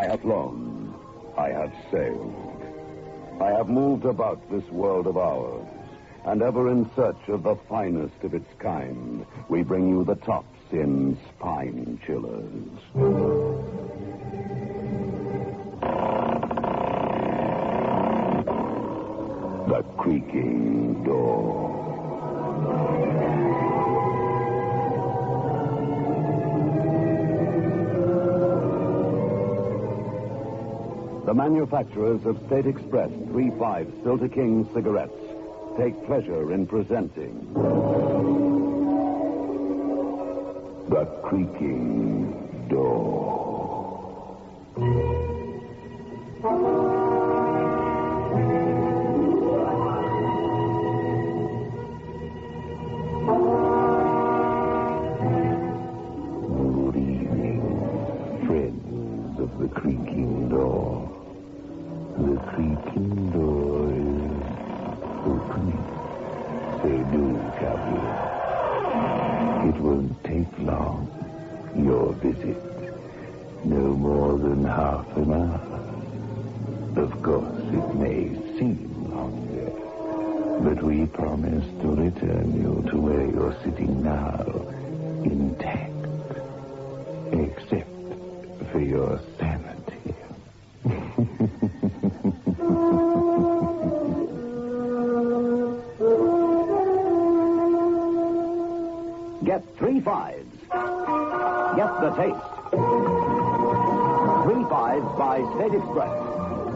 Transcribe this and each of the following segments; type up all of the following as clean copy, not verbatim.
I have flown. I have sailed. I have moved about this world of ours. And ever in search of the finest of its kind, we bring you the tops in spine chillers. The creaking door. The manufacturers of State Express 3.5 Filter King cigarettes take pleasure in presenting The Creaking Door. Good evening, friends of The Creaking Door. The creaking door is opening. Say do, Captain. It won't take long. Your visit. No more than half an hour. Of course, it may seem longer. But we promise to return you to where you're sitting now, intact. Except for your sanity. Get 3.5s. Get the taste. 3.5s by State Express.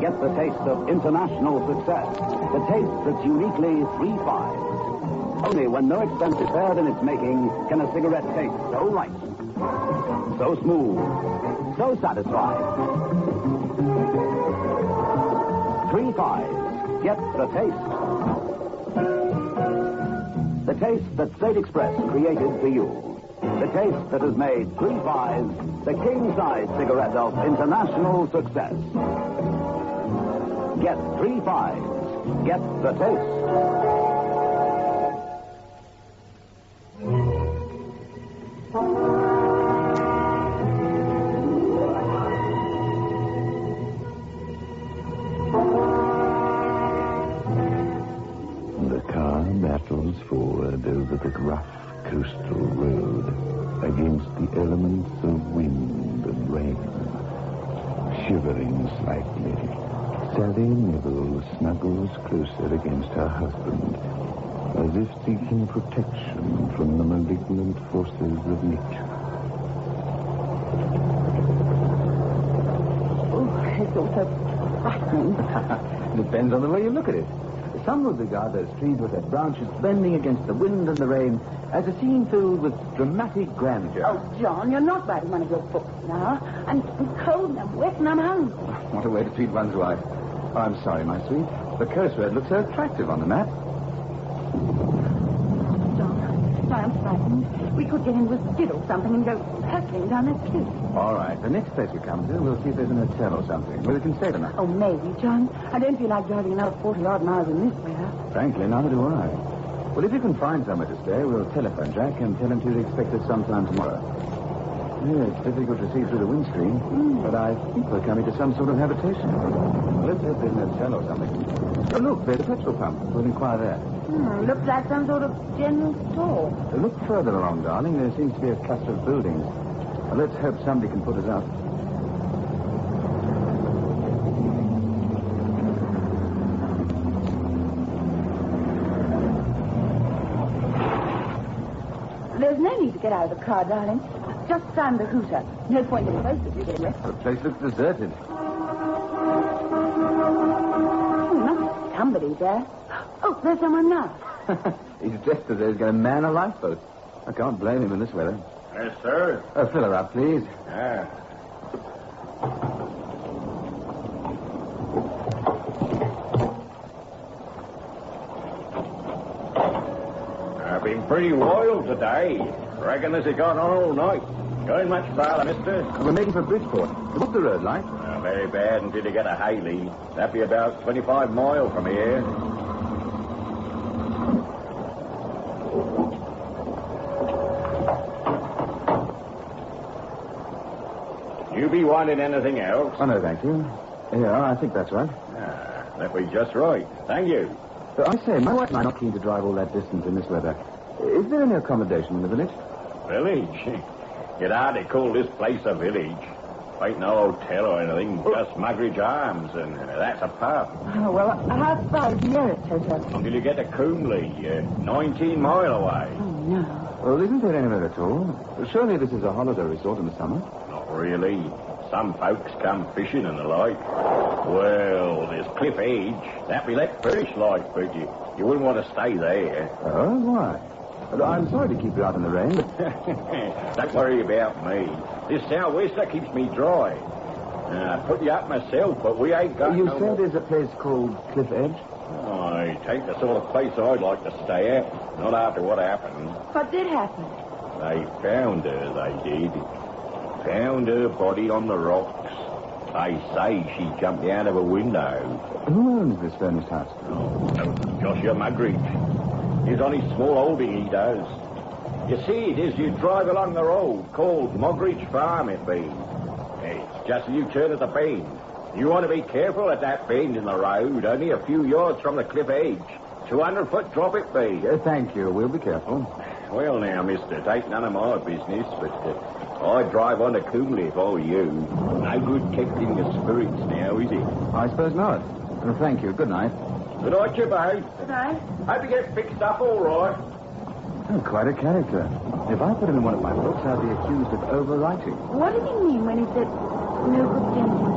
Get the taste of international success. The taste that's uniquely 3.5s. Only when no expense is spared in its making can a cigarette taste so right, so smooth, so satisfying. 3.5s. Get the taste. The taste that State Express created for you. The taste that has made 3.5s the king-size cigarette of international success. Get 3.5s. Get the taste. Battles forward over the rough coastal road against the elements of wind and rain. Shivering slightly, Sally Nibble snuggles closer against her husband, as if seeking protection from the malignant forces of nature. Oh, it's all so frightening. Depends on the way you look at it. Some would regard those trees with their branches bending against the wind and the rain as a scene filled with dramatic grandeur. Oh, John, you're not writing one of your books now. I'm cold and I'm wet and I'm hungry. What a way to treat one's wife. Oh, I'm sorry, my sweet. The coast road looks so attractive on the map. John, I'm frightened. We could get into a skid or something and go hurtling down that cliff. All right. The next place we come to, we'll see if there's an hotel or something where we can stay tonight. Oh, maybe, John. I don't feel like driving another 40-odd miles in this weather. Frankly, neither do I. Well, if you can find somewhere to stay, we'll telephone Jack and tell him to expect us sometime tomorrow. Yeah, it's difficult to see through the windscreen, but I think we're coming to some sort of habitation. Well, let's hope there's an hotel or something. Oh, look, there's a petrol pump. We'll inquire there. Looks like some sort of general store. Look further along, darling. There seems to be a cluster of buildings. Well, let's hope somebody can put us up. There's no need to get out of the car, darling. Just stand the hooter. No point in both of you getting left. The place looks deserted. Must be somebody there. Oh, there's someone now. He's dressed as though he's going to man a lifeboat. I can't blame him in this weather. Yes, sir. Fill her up, please. Yeah. I've been pretty wild today. Reckon as it gone on all night. Going much farther, mister? We're making for Bridgeport. What's the road like? Very bad until you get a Haley. That'd be about 25 miles from here. You be wanting anything else? Oh, no, thank you. Yeah, I think that's right. That be just right. Thank you. I say, my wife and I are not keen to drive all that distance in this weather. Is there any accommodation in the village? Village? You'd hardly call this place a village. Ain't no hotel or anything, just Mugridge Arms, and that's a pub. Oh, well, how far is the nearest hotel? Until you get to Coomley, 19 mile away. Oh, no. Well, isn't there anywhere at all? Surely this is a holiday resort in the summer. Not really. Some folks come fishing and the like. Well, there's Cliff Edge. That be let fish like, but you wouldn't want to stay there. Oh, why? I'm sorry to keep you out in the rain, but... Don't worry about me. This sou'wester keeps me dry. I put you up myself, but we ain't got You no said more... there's a place called Cliff Edge? I take the sort of place I'd like to stay at. Not after what happened. What did happen? They found her, they did. Found her body on the rocks. They say she jumped out of a window. Who owns this furnished house? Joshua Mugridge. He's on his small holding, he does. You see it as you drive along the road, called Mugridge Farm, it be. It's just as you turn at the bend. You want to be careful at that bend in the road, only a few yards from the cliff edge. 200-foot drop it be. Thank you. We'll be careful. Well, now, mister, it ain't none of my business, but I'd drive on to Coomley if I were you. No good testing the spirits now, is it? I suppose not. Well, thank you. Good night. Good night, you both. Good night. Hope you get fixed up all right. Oh, quite a character. If I put him in one of my books, I'd be accused of overwriting. What did he mean when he said no good things in the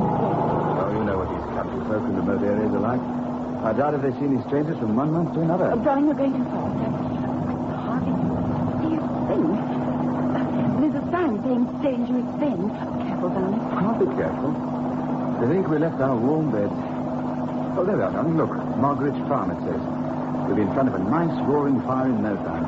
Oh, you know what these country folk in remote areas are like. I doubt if they see any strangers from 1 month to another. Oh, darling, you're going too far. Hardly see a thing. There's a sign saying dangerous things. Careful, darling. I'll be careful. They think we left our warm beds. Oh, there we are, darling. Look, Margaret's Farm, it says. We'll be in front of a nice roaring fire in no time.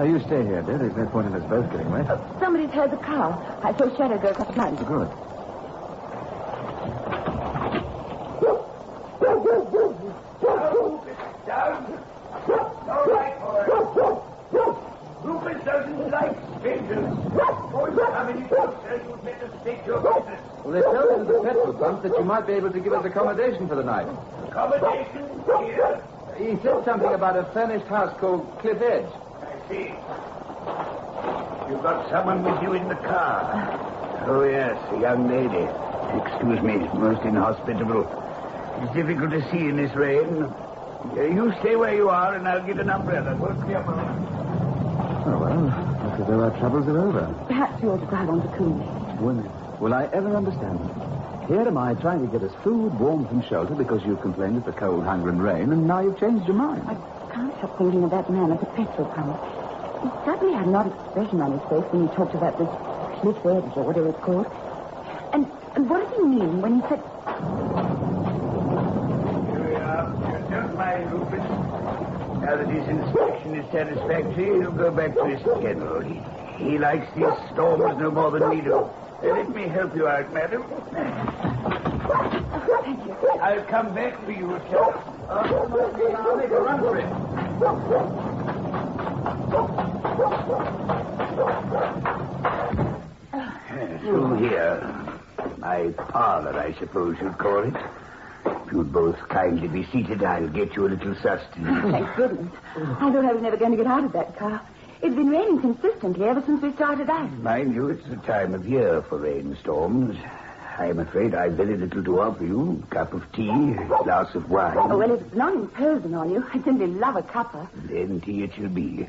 You stay here, dear. There's no point in us both getting wet. Somebody's heard the car. I saw a shadow go across the line. Good. All right, boy. Rufus doesn't like strangers. Boys coming closer, you'd better stick your business. Well, they told us at the petrol pump that you might be able to give us accommodation for the night. Accommodation here? He said something about a furnished house called Cliff Edge. I see. You've got someone with you in the car. Oh, yes, a young lady. Excuse me, most inhospitable. It's difficult to see in this rain. You stay where you are, and I'll get an umbrella. Work me up a minute. Oh, well, looks as though our troubles are over. Perhaps you ought to drive on to Coomley. Will I ever understand? Here am I trying to get us food, warmth, and shelter because you've complained of the cold, hunger, and rain, and now you've changed your mind. I can't help thinking of that man at the petrol pump. He suddenly had an odd expression on his face when he talked about this cliff edge or whatever it's called. And what did he mean when he said... Here we are. Don't mind, Rufus. Now that his inspection is satisfactory, he'll go back to his kennel. He likes these storms no more than we do. Let me help you out, madam. Thank you. I'll come back for you, sir. I'll make a run for it. Through here. My parlor, I suppose you'd call it. If you'd both kindly be seated, I'll get you a little sustenance. Thank goodness. I thought I was never going to get out of that car. It's been raining consistently ever since we started out. Mind you, it's the time of year for rainstorms. I'm afraid I've very little to offer you. Cup of tea, glass of wine. Oh, well, if it's not imposing on you, I simply love a cuppa. Then tea it shall be.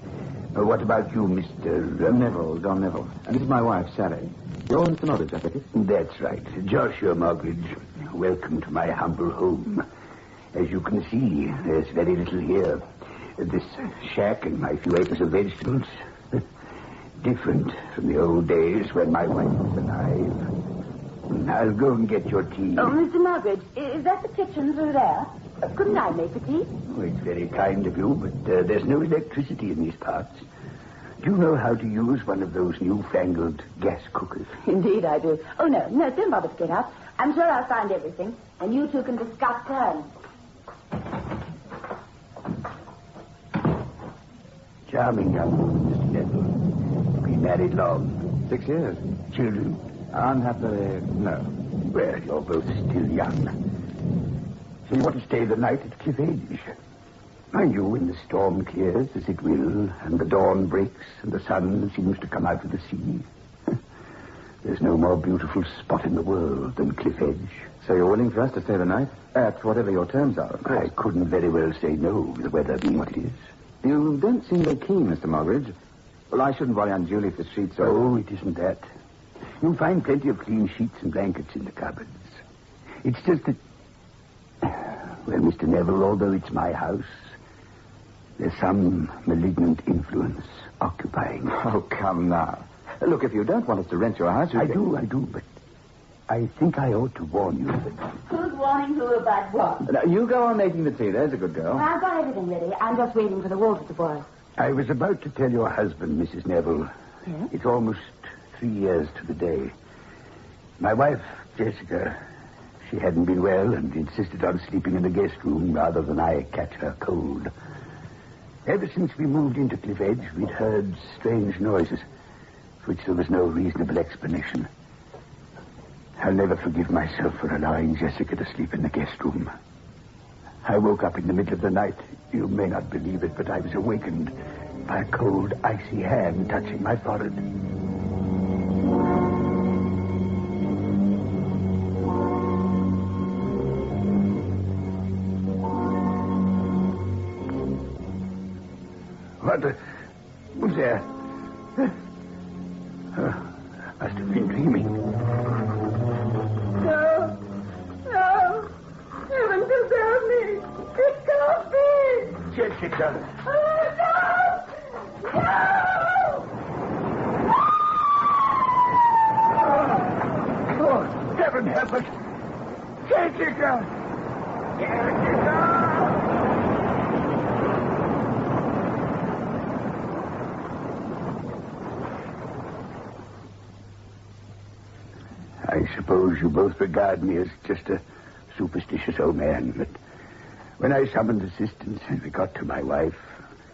What about you, Mr. Neville, Don Neville. And this is my wife, Sally. You're Mr. Moggridge, I take it? That's right. Joshua Moggridge. Welcome to my humble home. As you can see, there's very little here. This shack and my few acres of vegetables. Different from the old days when my wife was alive. I'll go and get your tea. Oh, Mr. Moggridge, is that the kitchen through there? Couldn't I make the tea? Oh, it's very kind of you, but there's no electricity in these parts. Do you know how to use one of those newfangled gas cookers? Indeed I do. Oh, no, don't bother to get up. I'm sure I'll find everything, and you two can discuss terms. Charming young woman, Mr. Neville. Been married long? 6 years. Children? Unhappily, no. Well, you're both still young. So you want to stay the night at Cliff Edge? Mind you, when the storm clears, as it will, and the dawn breaks, and the sun seems to come out of the sea, there's no more beautiful spot in the world than Cliff Edge. So you're willing for us to stay the night? At whatever your terms are, of course. I couldn't very well say no, with the weather being what it is. You don't seem very keen, Mr. Mogridge. Well, I shouldn't worry unduly if the sheets are... Oh, it isn't that. You'll find plenty of clean sheets and blankets in the cupboards. It's just that... Well, Mr. Neville, although it's my house, there's some malignant influence occupying it. Oh, come now. Look, if you don't want us to rent your house... I do, but I think I ought to warn you that... Who's warning who about what? Now, you go on making the tea. There's a good girl. I've got everything ready. I'm just waiting for the water to boil. I was about to tell your husband, Mrs. Neville. Yes? It's almost 3 years to the day. My wife, Jessica, she hadn't been well and insisted on sleeping in the guest room rather than I catch her cold. Ever since we moved into Cliff Edge, we'd heard strange noises, for which there was no reasonable explanation. I'll never forgive myself for allowing Jessica to sleep in the guest room. I woke up in the middle of the night. You may not believe it, but I was awakened by a cold, icy hand touching my forehead. What was there? I must have been dreaming. No. Heaven preserve me. It can't be. Jessica. Oh, no. Oh, heaven help us. Jessica. I suppose you both regard me as just a superstitious old man, but when I summoned assistance and we got to my wife,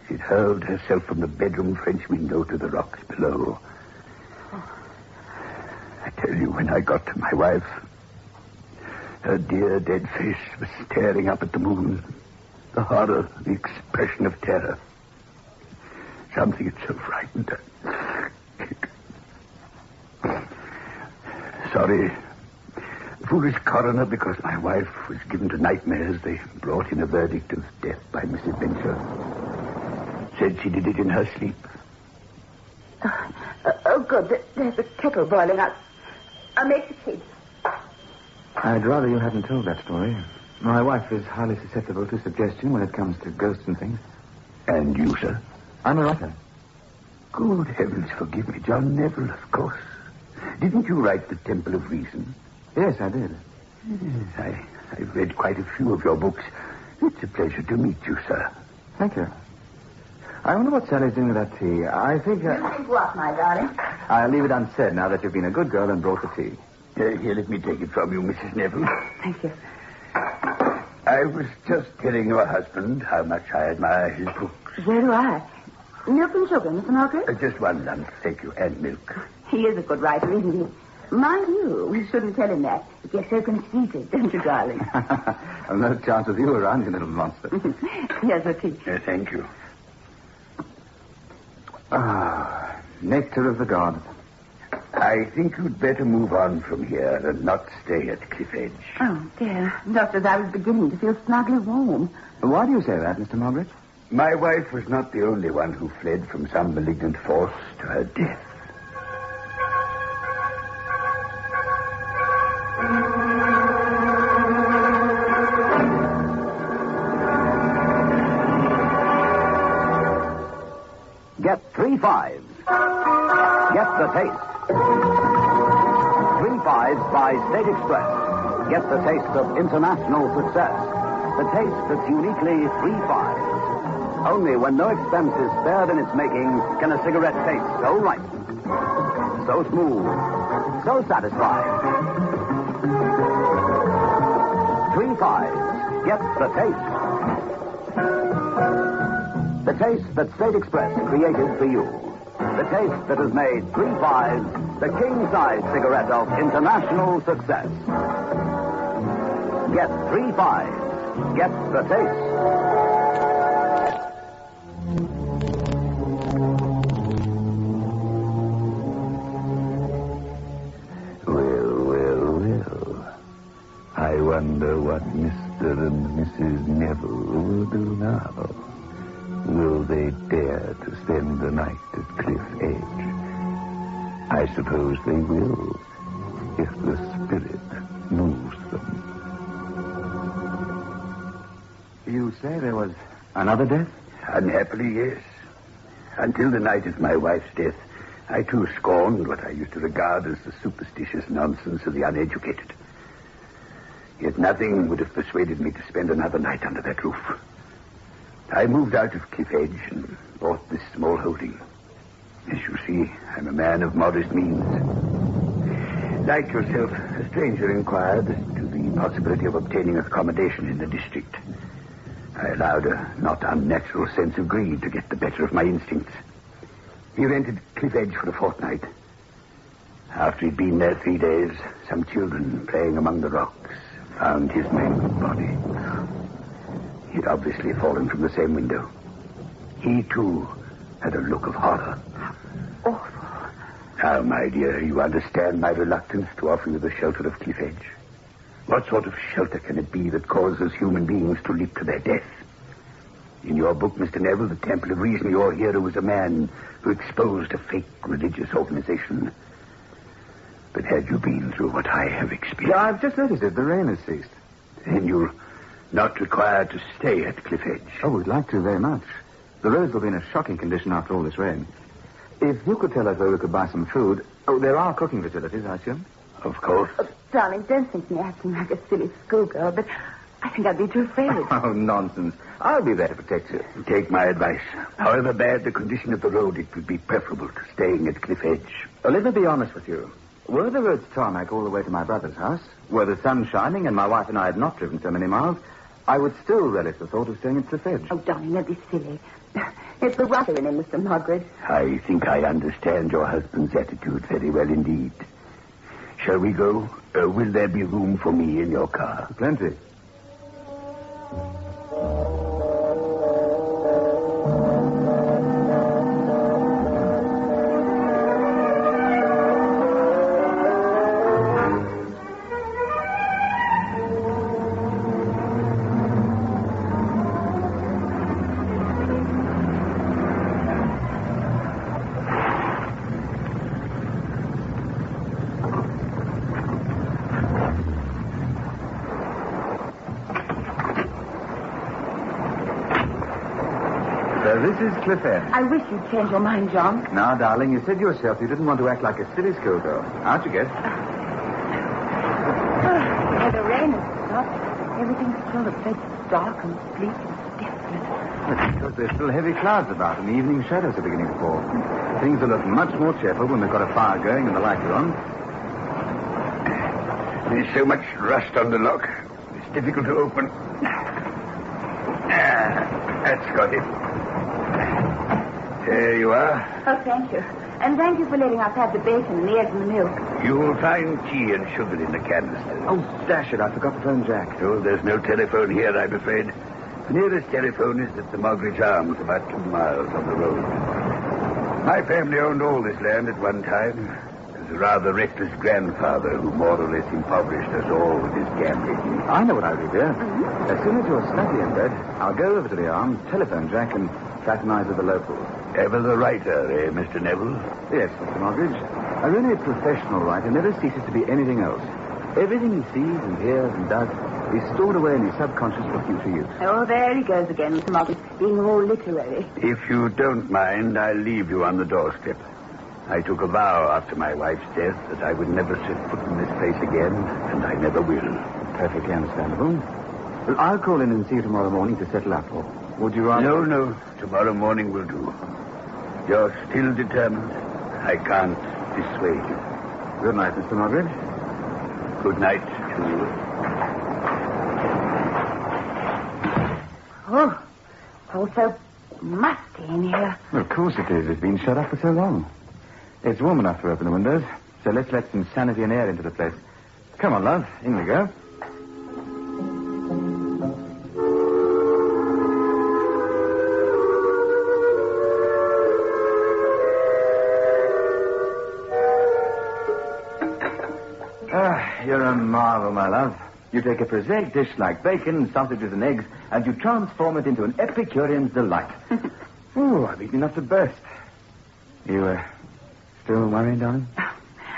she'd hurled herself from the bedroom French window to the rocks below. I tell you, when I got to my wife, her dear dead face was staring up at the moon. The horror, the expression of terror. Something had so frightened her. Sorry. Foolish coroner, because my wife was given to nightmares. They brought in a verdict of death by misadventure. Said she did it in her sleep. Oh, good. There's a kettle boiling. I'll make the tea. I'd rather you hadn't told that story. My wife is highly susceptible to suggestion when it comes to ghosts and things. And you, sir? I'm a writer. Good heavens, forgive me. John Neville, of course. Didn't you write The Temple of Reason? Yes, I did. Yes, I've read quite a few of your books. It's a pleasure to meet you, sir. Thank you. I wonder what Sally's doing with that tea. I think... You think what, my darling? I'll leave it unsaid now that you've been a good girl and brought the tea. Here, let me take it from you, Mrs. Neville. Thank you. I was just telling your husband how much I admire his books. So do I. Milk and sugar, Mr. Margaret? Just one lump, thank you, and milk. He is a good writer, isn't he? Mind you, we shouldn't tell him that. He gets so conceited, don't you, darling? I've no chance with you around, you little monster. Here's the tea. Thank you. Ah, nectar of the gods. I think you'd better move on from here and not stay at Cliff Edge. Oh, dear. Just as I was beginning to feel snugly warm. Why do you say that, Mr. Margaret? My wife was not the only one who fled from some malignant force to her death. Get 3 5s. Get the taste. 3 5s by State Express. Get the taste of international success. the taste that's uniquely 3-5. Only when no expense is spared in its making can a cigarette taste so right, so smooth, so satisfying. 3-5. Get the taste. The taste that State Express created for you. The taste that has made 3-5 the king-size cigarette of international success. Get 3-5. Get the taste. Well. I wonder what Mr. and Mrs. Neville will do now. Will they dare to spend the night at Cliff Edge? I suppose they will, if the spirit moves them. You say there was another death? Unhappily, yes. Until the night of my wife's death, I too scorned what I used to regard as the superstitious nonsense of the uneducated. Yet nothing would have persuaded me to spend another night under that roof. I moved out of Cliff Edge and bought this small holding. As you see, I'm a man of modest means. Like yourself, a stranger inquired as to the possibility of obtaining accommodation in the district. I allowed a not unnatural sense of greed to get the better of my instincts. He rented Cliff Edge for a fortnight. After he'd been there 3 days, some children playing among the rocks found his mangled body. He'd obviously fallen from the same window. He, too, had a look of horror. Awful. Now, my dear, you understand my reluctance to offer you the shelter of Cliff Edge. What sort of shelter can it be that causes human beings to leap to their death? In your book, Mr. Neville, The Temple of Reason, your hero was a man who exposed a fake religious organization. But had you been through what I have experienced... Yeah, I've just noticed it. The rain has ceased. Then you're not required to stay at Cliff Edge. Oh, we'd like to very much. The roads will be in a shocking condition after all this rain. If you could tell us where we could buy some food... Oh, there are cooking facilities, I assume? Of course. Darling, don't think me acting like a silly schoolgirl, but I think I'd be too afraid. Oh, nonsense. I'll be there to protect you. Take my advice. However bad the condition of the road, it would be preferable to staying at Cliff Edge. Let me be honest with you. Were the roads tarmac all the way to my brother's house, were the sun shining and my wife and I had not driven so many miles, I would still relish the thought of staying at Cliff Edge. Oh, darling, don't be silly. It's the rustle in him, Mr. Margaret. I think I understand your husband's attitude very well indeed. Shall we go? Will there be room for me in your car? Plenty. This is Cliff Edge. I wish you'd change your mind, John. Now, darling, you said yourself you didn't want to act like a silly schoolgirl. How'd you get? The rain has stopped. Everything's still a bit dark and bleak and desolate. That's because there's still heavy clouds about and the evening shadows are beginning to fall. Things will look much more cheerful when we've got a fire going and the lights are on. There's so much rust on the lock. It's difficult to open. That's got it. There you are. Oh, thank you. And thank you for letting us have the bacon and the eggs and the milk. You'll find tea and sugar in the canister. Oh, dash it, I forgot to phone Jack. Oh, there's no telephone here, I'm afraid. The nearest telephone is at the Mogridge Arms, about 2 miles on the road. My family owned all this land at one time. It was a rather reckless grandfather who more or less impoverished us all with his gambling. I know what I'll do, dear. Mm-hmm. As soon as you're snugly in bed, I'll go over to the Arms, telephone Jack, and fraternize with the locals. Ever the writer, eh, Mr. Neville? Yes, Mr. Mogridge. A really professional writer never ceases to be anything else. Everything he sees and hears and does is stored away in his subconscious for future use. Oh, there he goes again, Mr. Mogridge, being all literary. If you don't mind, I'll leave you on the doorstep. I took a vow after my wife's death that I would never set foot in this place again, and I never will. Perfectly understandable. Well, I'll call in and see you tomorrow morning to settle up. Or would you rather... No. Tomorrow morning will do. You're still determined. I can't dissuade you. Good night, Mr. Moggridge. Good night to you. Oh, so musty in here. Well, of course it is. It's been shut up for so long. It's warm enough to open the windows, so let's let some sanity and air into the place. Come on, love. In we go. You're a marvel, my love. You take a prosaic dish like bacon, sausages, and eggs, and you transform it into an Epicurean's delight. Oh, I've eaten enough to burst. You, still worried, darling?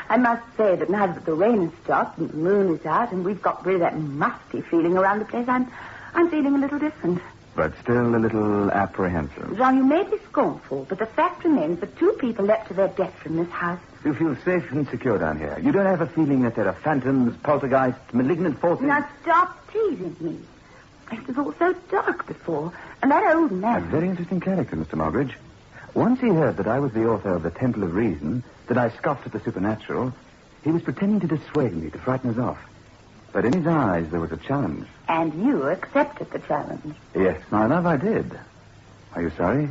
I must say that now that the rain has stopped and the moon is out and we've got rid of that musty feeling around the place, I'm feeling a little different. But still a little apprehensive. Jean, you may be scornful, but the fact remains that 2 people left to their death from this house. You feel safe and secure down here. You don't have a feeling that there are phantoms, poltergeists, malignant forces... Now stop teasing me. It was all so dark before, and that old man... A very interesting character, Mr. Moggridge. Once he heard that I was the author of The Temple of Reason, that I scoffed at the supernatural, he was pretending to dissuade me, to frighten us off. But in his eyes, there was a challenge. And you accepted the challenge. Yes, my love, I did. Are you sorry?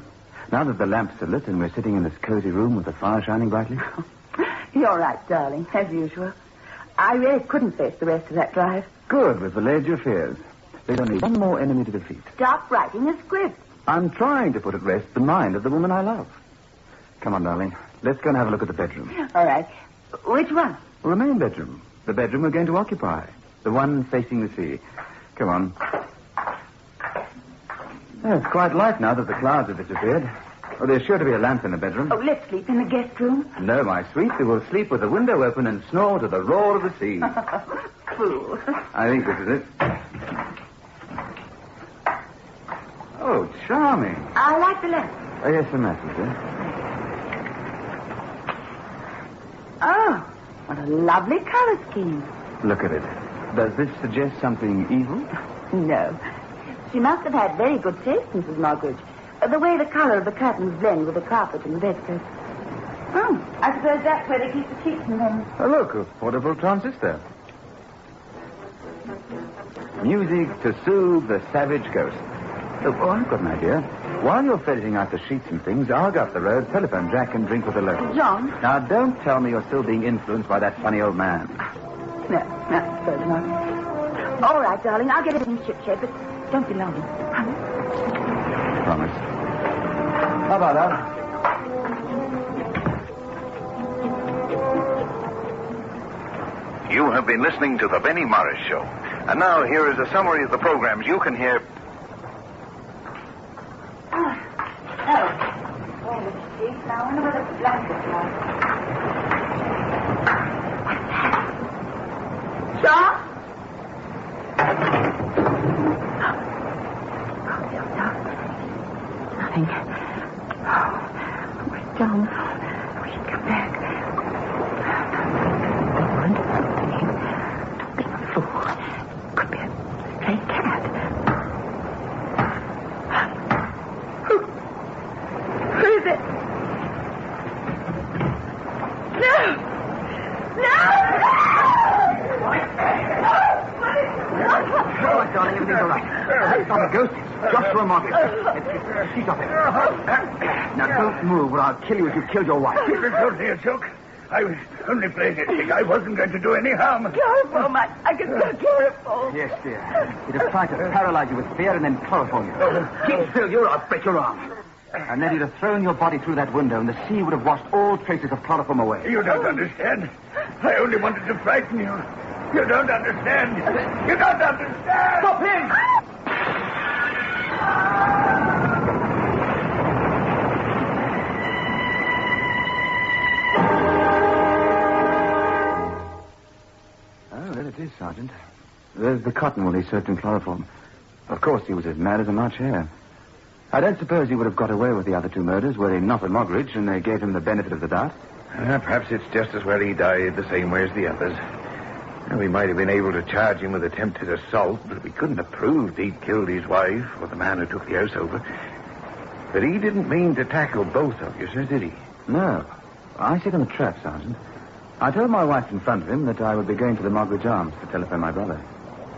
Now that the lamps are lit and we're sitting in this cozy room with the fire shining brightly? You're right, darling, as usual. I really couldn't face the rest of that drive. Good, we've allayed your fears. There's only one more enemy to defeat. Stop writing a script. I'm trying to put at rest the mind of the woman I love. Come on, darling. Let's go and have a look at the bedroom. All right. Which one? Well, the main bedroom. The bedroom we're going to occupy. The one facing the sea. Come on. Oh, it's quite light now that the clouds have disappeared. Oh, there's sure to be a lamp in the bedroom. Oh, let's sleep in the guest room. No, my sweet. We will sleep with the window open and snore to the roar of the sea. Fool. I think this is it. Oh, charming. I like the lamp. Oh, yes, the messenger. Oh, what a lovely color scheme. Look at it. Does this suggest something evil? No. She must have had very good taste, Mrs. Moggridge. The way the color of the curtains blend with the carpet and the bedstead. Oh, I suppose that's where they keep the sheets and things. Oh, look, a portable transistor. Music to soothe the savage ghost. Oh, I've got an idea. While you're ferreting out the sheets and things, I'll go up the road, telephone Jack, and drink with the locals. John? Now, don't tell me you're still being influenced by that funny old man. No, suppose not. All right, darling, I'll get it in shipshape, but don't be long. Promise. How about that? You have been listening to The Benny Morris Show. And now here is a summary of the programs you can hear. Now, I wonder where the blankets are. John? Nothing. Oh, where's John? We should come back. Don't be a fool. Could be a stray cat. Who is it? No! All right, darling, everything's all right. It's not a ghost. It's Joshua Moggridge. She's off it. Now, don't move or I'll kill you as you killed your wife. It was only a joke. I was only playing a trick. I wasn't going to do any harm. Chloroform, I can smell chloroform. Yes, dear. He'd have tried to paralyze you with fear and then chloroform you. Keep still, you or I'll break your arm. And then he'd have thrown your body through that window, and the sea would have washed all traces of chloroform away. You don't understand. I only wanted to frighten you. You don't understand. You don't understand. Stop him! Oh, there it is, Sergeant. There's the cotton wool he soaked in chloroform. Of course, he was as mad as a March hare. I don't suppose he would have got away with the other 2 murders were he not a Moggridge and they gave him the benefit of the doubt. Perhaps it's just as well he died the same way as the others. We might have been able to charge him with attempted assault, but we couldn't have proved he'd killed his wife or the man who took the house over. But he didn't mean to tackle both of you, sir, did he? No. I set him a trap, Sergeant. I told my wife in front of him that I would be going to the Moggridge Arms to telephone my brother.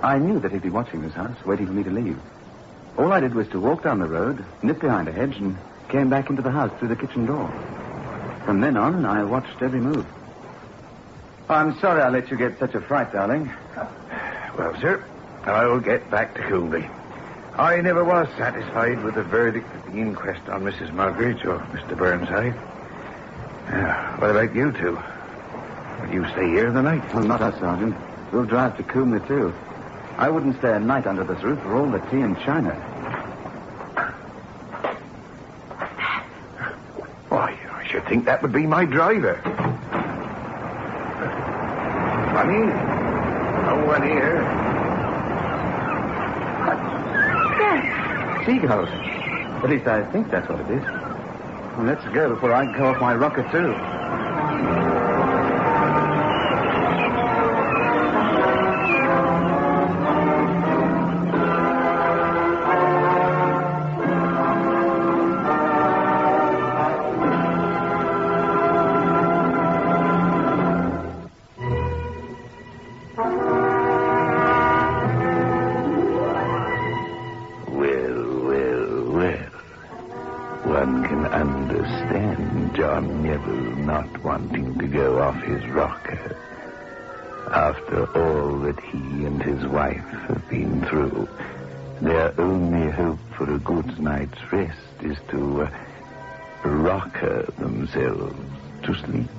I knew that he'd be watching this house, waiting for me to leave. All I did was to walk down the road, nip behind a hedge, and came back into the house through the kitchen door. From then on, I watched every move. I'm sorry I let you get such a fright, darling. Well, sir, I'll get back to Coolby. I never was satisfied with the verdict of the inquest on Mrs. Moggridge or Mr. Burnside. What about you two? Will you stay here the night? Well, not us, Sergeant. We'll drive to Coombe, too. I wouldn't stay a night under this roof for all the tea in China. Why, I should think that would be my driver. Funny, no one here. Seagulls. At least I think that's what it is. Well, let's go before I go off my rocket, too. One can understand John Neville not wanting to go off his rocker. After all that he and his wife have been through, their only hope for a good night's rest is to rocker themselves to sleep.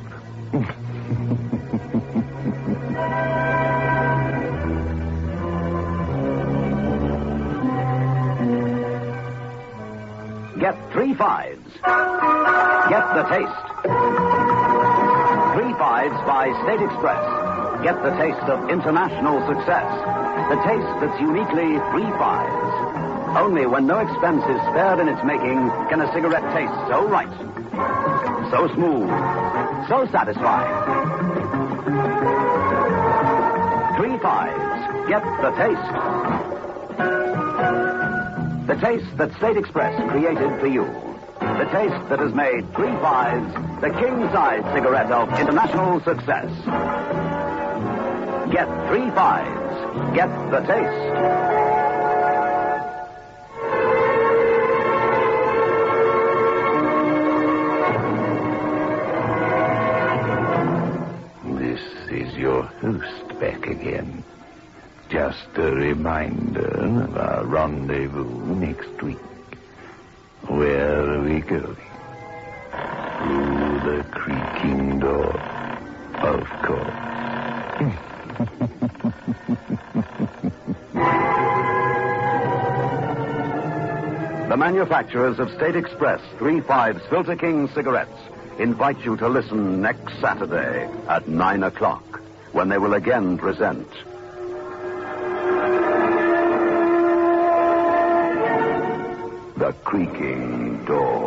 Get 3 fives. Get the taste. 3 fives by State Express. Get the taste of international success. The taste that's uniquely 3 fives. Only when no expense is spared in its making can a cigarette taste so right, so smooth, so satisfying. 3 fives. Get the taste. The taste that State Express created for you. The taste that has made 3 fives the king-size cigarette of international success. Get 3 fives. Get the taste. This is your host back again. Just a reminder of our rendezvous next week. Where are we going? Through the creaking door, of course. The manufacturers of State Express 3 fives Filter King cigarettes invite you to listen next Saturday at 9 o'clock when they will again present The Creaking Door.